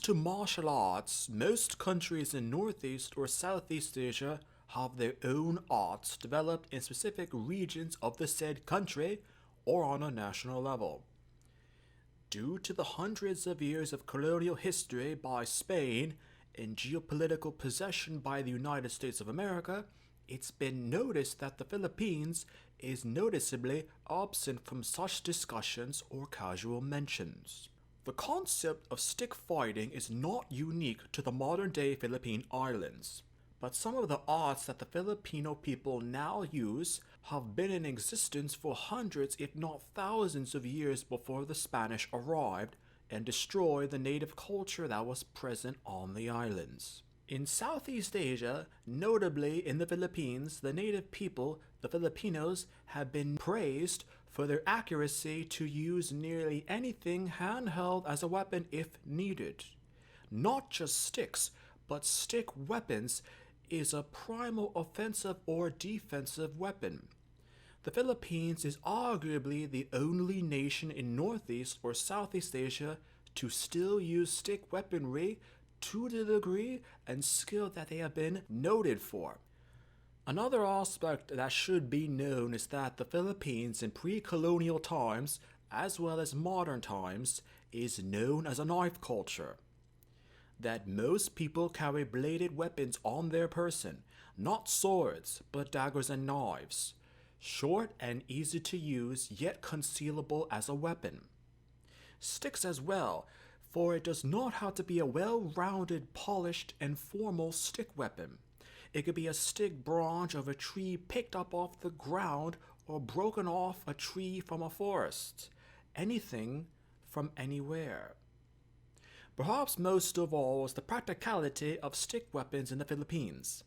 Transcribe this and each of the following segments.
to martial arts, most countries in Northeast or Southeast Asia have their own arts developed in specific regions of the said country or on a national level. Due to the hundreds of years of colonial history by Spain and geopolitical possession by the United States of America, it's been noticed that the Philippines is noticeably absent from such discussions or casual mentions. The concept of stick fighting is not unique to the modern-day Philippine Islands, but some of the arts that the Filipino people now use have been in existence for hundreds if not thousands of years before the Spanish arrived and destroyed the native culture that was present on the islands. In Southeast Asia, notably in the Philippines, the native people, the Filipinos, have been praised for their accuracy to use nearly anything handheld as a weapon if needed. Not just sticks, but stick weapons is a primal offensive or defensive weapon. The Philippines is arguably the only nation in Northeast or Southeast Asia to still use stick weaponry to the degree and skill that they have been noted for. Another aspect that should be known is that the Philippines in pre-colonial times, as well as modern times, is known as a knife culture. That most people carry bladed weapons on their person, not swords, but daggers and knives, short and easy to use, yet concealable as a weapon. Sticks as well, for it does not have to be a well-rounded, polished, and formal stick weapon. It could be a stick branch of a tree picked up off the ground or broken off a tree from a forest. Anything from anywhere. Perhaps most of all is the practicality of stick weapons in the Philippines.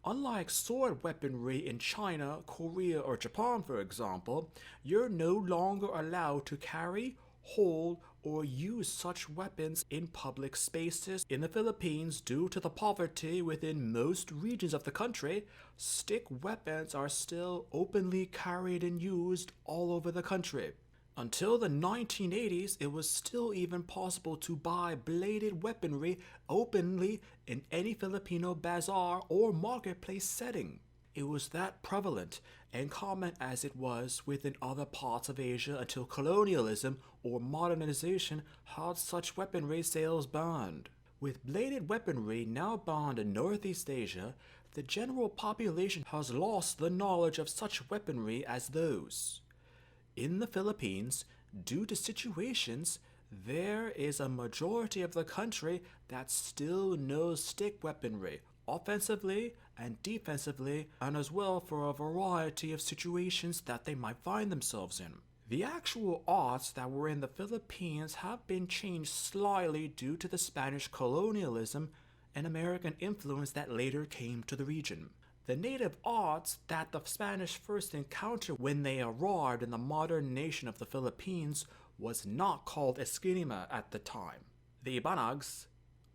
Unlike sword weaponry in China, Korea, or Japan, for example, you're no longer allowed to carry, hold, or use such weapons in public spaces. In the Philippines, due to the poverty within most regions of the country, stick weapons are still openly carried and used all over the country. Until the 1980s, it was still even possible to buy bladed weaponry openly in any Filipino bazaar or marketplace setting. It was that prevalent and common as it was within other parts of Asia until colonialism or modernization had such weaponry sales banned. With bladed weaponry now banned in Northeast Asia, the general population has lost the knowledge of such weaponry as those. In the Philippines, due to situations, there is a majority of the country that still knows stick weaponry, offensively and defensively, and as well for a variety of situations that they might find themselves in. The actual arts that were in the Philippines have been changed slightly due to the Spanish colonialism and American influence that later came to the region. The native arts that the Spanish first encountered when they arrived in the modern nation of the Philippines was not called Eskrima at the time. The Ibanags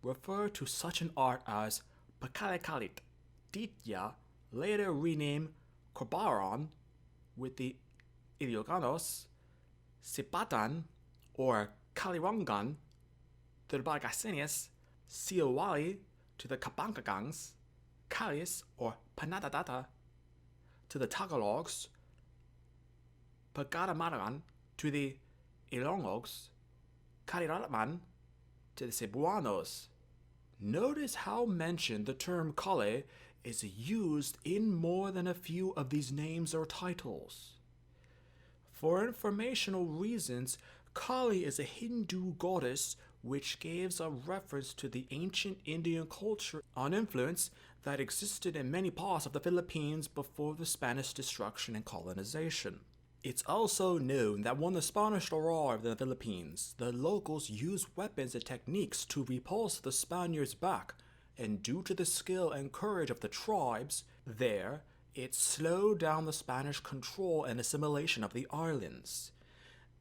refer to such an art as Practicality, Ditya, later renamed Corbaron, with the Ilocos, Sipatan, or Kaliwangan, to the Bargasines, Siowali, to the Kapangkagangs, Kalis or Panadadata to the Tagalogs, Pagadamaran to the Ilongogs, Kaliratman to the Cebuanos. Notice how mentioned the term Kali is used in more than a few of these names or titles. For informational reasons, Kali is a Hindu goddess which gives a reference to the ancient Indian culture and influence that existed in many parts of the Philippines before the Spanish destruction and colonization. It's also known that when the Spanish arrived in the Philippines, the locals used weapons and techniques to repulse the Spaniards back, and due to the skill and courage of the tribes there, it slowed down the Spanish control and assimilation of the islands.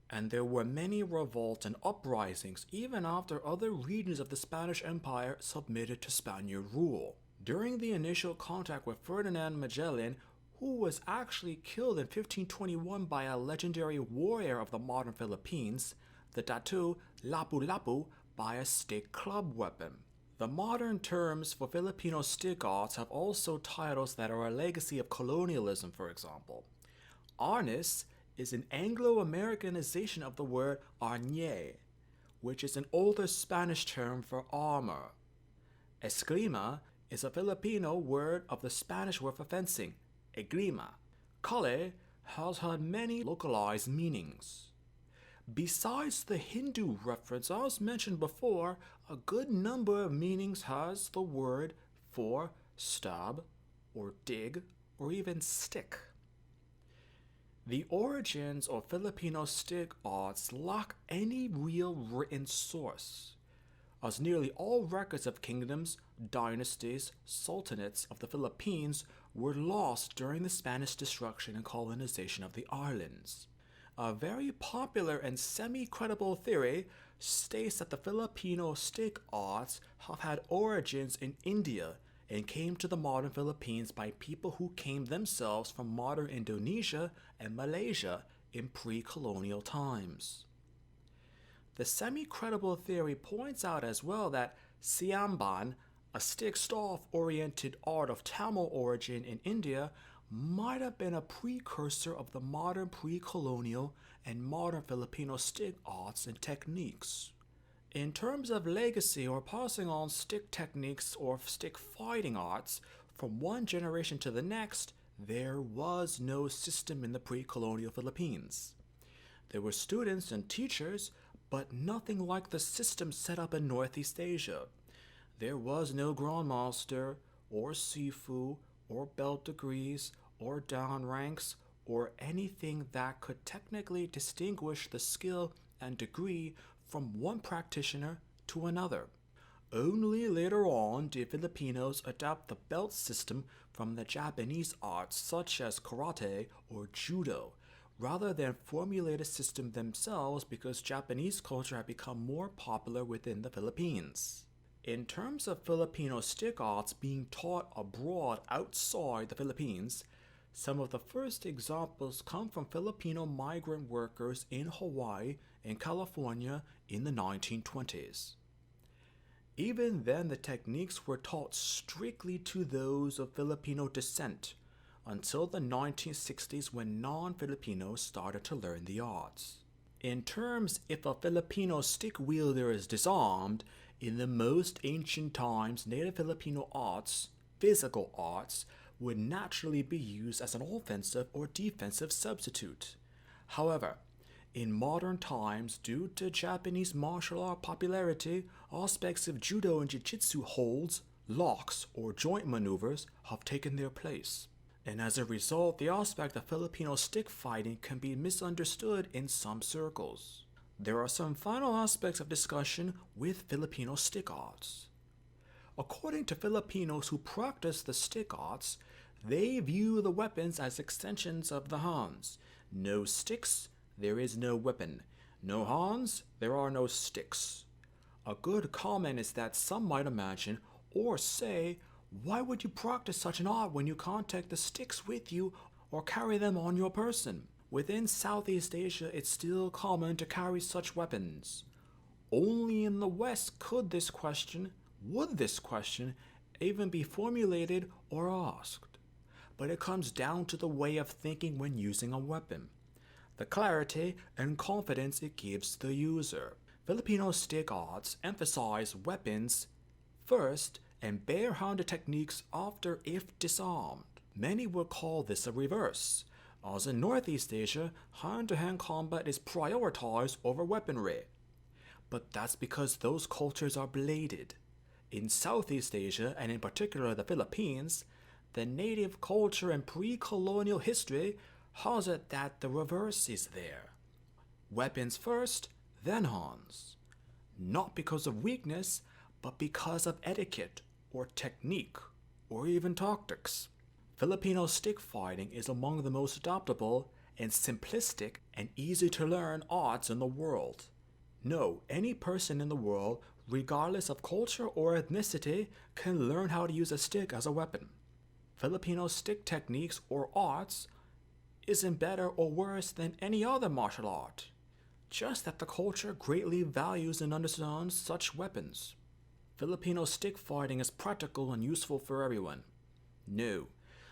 And there were many revolts and uprisings even after other regions of the Spanish Empire submitted to Spaniard rule. During the initial contact with Ferdinand Magellan, who was actually killed in 1521 by a legendary warrior of the modern Philippines, the Datu Lapu-Lapu by a stick club weapon. The modern terms for Filipino stick arts have also titles that are a legacy of colonialism, for example. Arnis is an Anglo-Americanization of the word arnie, which is an older Spanish term for armor. Eskrima is a Filipino word of the Spanish word for fencing, Eskrima. Kale has had many localized meanings. Besides the Hindu reference I was mentioned before, a good number of meanings has the word for stab, or dig, or even stick. The origins of Filipino stick arts lack any real written source, as nearly all records of kingdoms, dynasties, sultanates of the Philippines were lost during the Spanish destruction and colonization of the islands. A very popular and semi-credible theory states that the Filipino stick arts have had origins in India and came to the modern Philippines by people who came themselves from modern Indonesia and Malaysia in pre-colonial times. The semi-credible theory points out as well that Siamban, a stick-staff-oriented art of Tamil origin in India, might have been a precursor of the modern pre-colonial and modern Filipino stick arts and techniques. In terms of legacy or passing on stick techniques or stick fighting arts from one generation to the next, there was no system in the pre-colonial Philippines. There were students and teachers, but nothing like the system set up in Northeast Asia. There was no grandmaster or sifu or belt degrees or down ranks or anything that could technically distinguish the skill and degree from one practitioner to another. Only later on did Filipinos adopt the belt system from the Japanese arts such as karate or judo, rather than formulate a system themselves because Japanese culture had become more popular within the Philippines. In terms of Filipino stick arts being taught abroad outside the Philippines, some of the first examples come from Filipino migrant workers in Hawaii and California in the 1920s. Even then, the techniques were taught strictly to those of Filipino descent until the 1960s when non-Filipinos started to learn the arts. In terms if a Filipino stick wielder is disarmed, in the most ancient times, native Filipino arts, physical arts, would naturally be used as an offensive or defensive substitute. However, in modern times, due to Japanese martial art popularity, aspects of judo and jiu-jitsu holds, locks, or joint maneuvers have taken their place. And as a result, the aspect of Filipino stick fighting can be misunderstood in some circles. There are some final aspects of discussion with Filipino stick arts. According to Filipinos who practice the stick arts, they view the weapons as extensions of the hands. No sticks, there is no weapon. No hands, there are no sticks. A good comment is that some might imagine or say, why would you practice such an art when you can't take the sticks with you or carry them on your person? Within Southeast Asia, it's still common to carry such weapons. Only in the West would this question even be formulated or asked? But it comes down to the way of thinking when using a weapon, the clarity and confidence it gives the user. Filipino stick arts emphasize weapons first and bare-handed techniques after if disarmed. Many would call this a reverse, as in Northeast Asia, hand-to-hand combat is prioritized over weaponry. But that's because those cultures are bladed. In Southeast Asia, and in particular the Philippines, the native culture and pre-colonial history has it that the reverse is there. Weapons first, then hands. Not because of weakness, but because of etiquette, or technique, or even tactics. Filipino stick fighting is among the most adaptable and simplistic and easy to learn arts in the world. No, any person in the world, regardless of culture or ethnicity, can learn how to use a stick as a weapon. Filipino stick techniques or arts isn't better or worse than any other martial art. just that the culture greatly values and understands such weapons. Filipino stick fighting is practical and useful for everyone. No.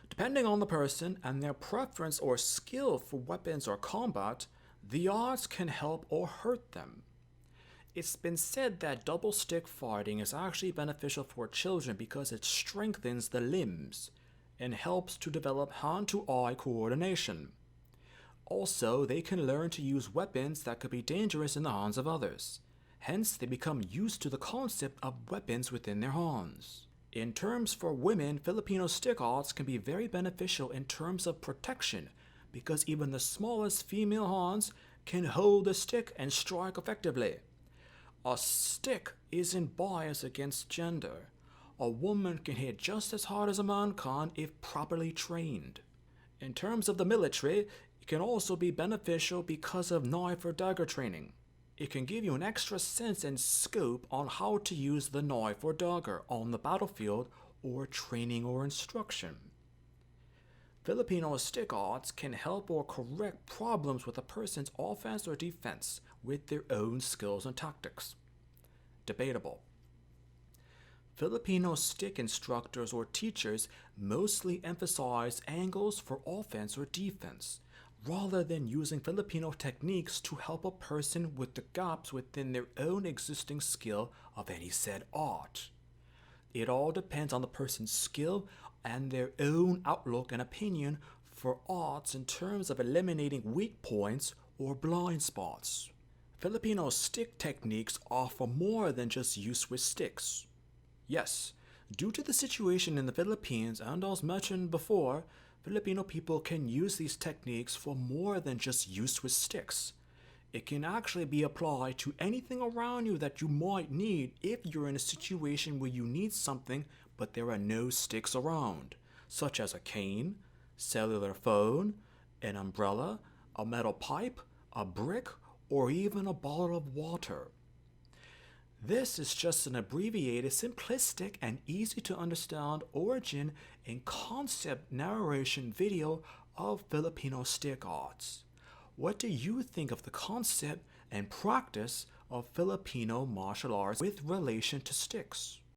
Depending on the person and their preference or skill for weapons or combat, the arts can help or hurt them. It's been said that double stick fighting is actually beneficial for children because it strengthens the limbs and helps to develop hand-to-eye coordination. Also, they can learn to use weapons that could be dangerous in the hands of others. Hence, they become used to the concept of weapons within their hands. In terms for women, Filipino stick arts can be very beneficial in terms of protection because even the smallest female hands can hold a stick and strike effectively. A stick isn't biased against gender. A woman can hit just as hard as a man can if properly trained. In terms of the military, it can also be beneficial because of knife or dagger training. It can give you an extra sense and scope on how to use the knife or dagger on the battlefield or training or instruction. Filipino stick arts can help or correct problems with a person's offense or defense with their own skills and tactics. Debatable. Filipino stick instructors or teachers mostly emphasize angles for offense or defense, rather than using Filipino techniques to help a person with the gaps within their own existing skill of any said art. It all depends on the person's skill and their own outlook and opinion for arts in terms of eliminating weak points or blind spots. Filipino stick techniques offer more than just use with sticks. Yes, due to the situation in the Philippines and as mentioned before, Filipino people can use these techniques for more than just use with sticks. It can actually be applied to anything around you that you might need if you're in a situation where you need something but there are no sticks around, such as a cane, cellular phone, an umbrella, a metal pipe, a brick, or even a bottle of water. This is just an abbreviated, simplistic, and easy to understand origin and concept narration video of Filipino stick arts. What do you think of the concept and practice of Filipino martial arts with relation to sticks?